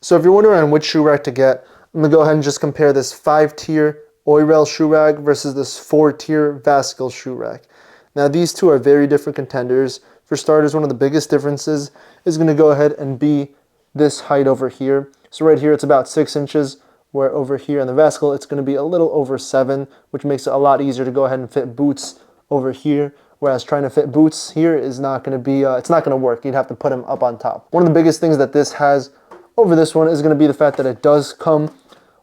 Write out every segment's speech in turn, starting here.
So if you're wondering on which shoe rack to get, I'm gonna go ahead and just compare this 5-tier Oyrel shoe rack versus this 4-tier Vasagle shoe rack. Now these two are very different contenders. For starters, one of the biggest differences is gonna go ahead and be this height over here. So right here it's about 6 inches, where over here on the Vasagle it's gonna be a little over 7, which makes it a lot easier to go ahead and fit boots over here. Whereas trying to fit boots here is not gonna be, it's not gonna work. You'd have to put them up on top. One of the biggest things that this has over this one is gonna be the fact that it does come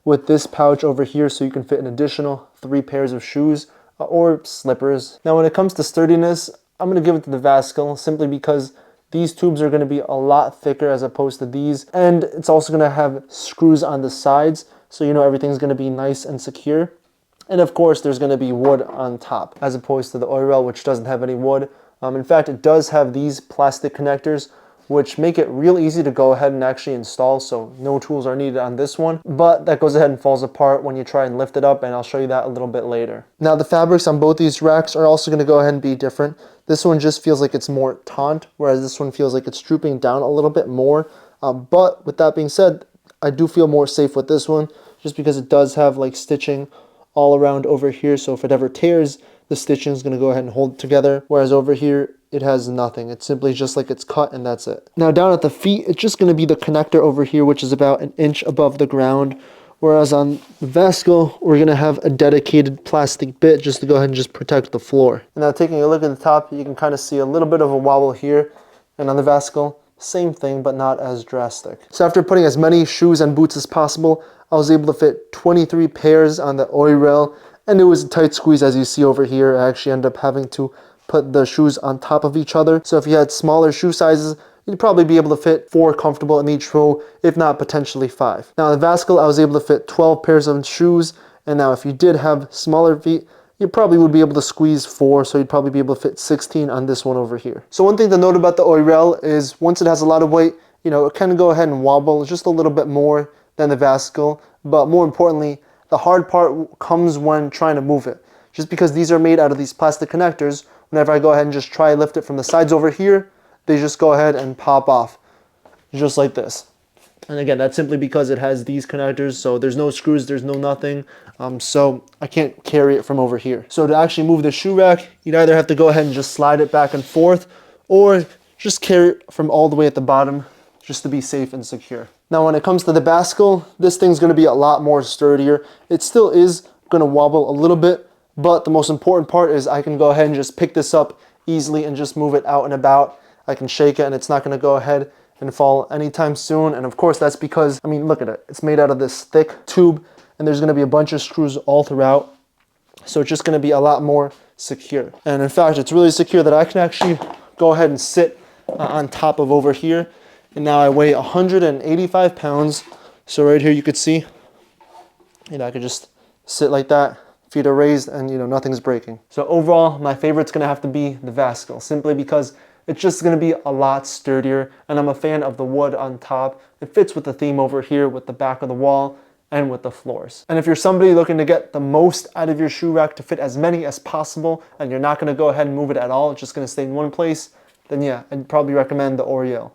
with this pouch over here, so you can fit an additional 3 pairs of shoes or slippers. Now when it comes to sturdiness, I'm going to give it to the Vasagle simply because these tubes are going to be a lot thicker as opposed to these, and it's also going to have screws on the sides, so you know everything's going to be nice and secure. And of course there's going to be wood on top as opposed to the Oyrel, which doesn't have any wood. In fact, it does have these plastic connectors, which make it real easy to go ahead and actually install, so no tools are needed on this one, but that goes ahead and falls apart when you try and lift it up, and I'll show you that a little bit later. Now the fabrics on both these racks are also going to go ahead and be different. This one just feels like it's more taunt, whereas this one feels like it's drooping down a little bit more, but with that being said, I do feel more safe with this one, just because it does have like stitching all around over here, so if it ever tears, the stitching is going to go ahead and hold it together, whereas over here it has nothing. It's simply just like it's cut and that's it. Now down at the feet, it's just going to be the connector over here, which is about 1 inch above the ground, whereas on the Vasagle we're going to have a dedicated plastic bit just to go ahead and just protect the floor. And now taking a look at the top, you can kind of see a little bit of a wobble here, and on the Vasagle same thing, but not as drastic. So after putting as many shoes and boots as possible, I was able to fit 23 pairs on the Oyrel, and it was a tight squeeze as you see over here. I actually ended up having to put the shoes on top of each other. So if you had smaller shoe sizes, you'd probably be able to fit 4 comfortable in each row, if not potentially 5. Now in the Vasagle, I was able to fit 12 pairs of shoes, and now if you did have smaller feet, you probably would be able to squeeze 4, so you'd probably be able to fit 16 on this one over here. So one thing to note about the Oyrel is once it has a lot of weight, you know, it can go ahead and wobble just a little bit more than the Vasagle, but more importantly, the hard part comes when trying to move it. Just because these are made out of these plastic connectors, whenever I go ahead and just try to lift it from the sides over here, they just go ahead and pop off, just like this. And again, that's simply because it has these connectors, so there's no screws, there's no nothing, so I can't carry it from over here. So to actually move the shoe rack, you'd either have to go ahead and just slide it back and forth, or just carry it from all the way at the bottom, just to be safe and secure. Now when it comes to the Vasagle, this thing's going to be a lot more sturdier. It still is going to wobble a little bit, but the most important part is I can go ahead and just pick this up easily and just move it out and about. I can shake it and it's not going to go ahead and fall anytime soon. And of course that's because, I mean, look at it. It's made out of this thick tube, and there's going to be a bunch of screws all throughout. So it's just going to be a lot more secure. And in fact, it's really secure that I can actually go ahead and sit on top of over here. And now I weigh 185 pounds. So right here you could see, you know, I could just sit like that, feet are raised, and you know, nothing's breaking. So overall, my favorite's gonna have to be the Vasagle, simply because it's just gonna be a lot sturdier, and I'm a fan of the wood on top. It fits with the theme over here with the back of the wall and with the floors. And if you're somebody looking to get the most out of your shoe rack to fit as many as possible, and you're not gonna go ahead and move it at all, it's just gonna stay in one place, then yeah, I'd probably recommend the Oyrel.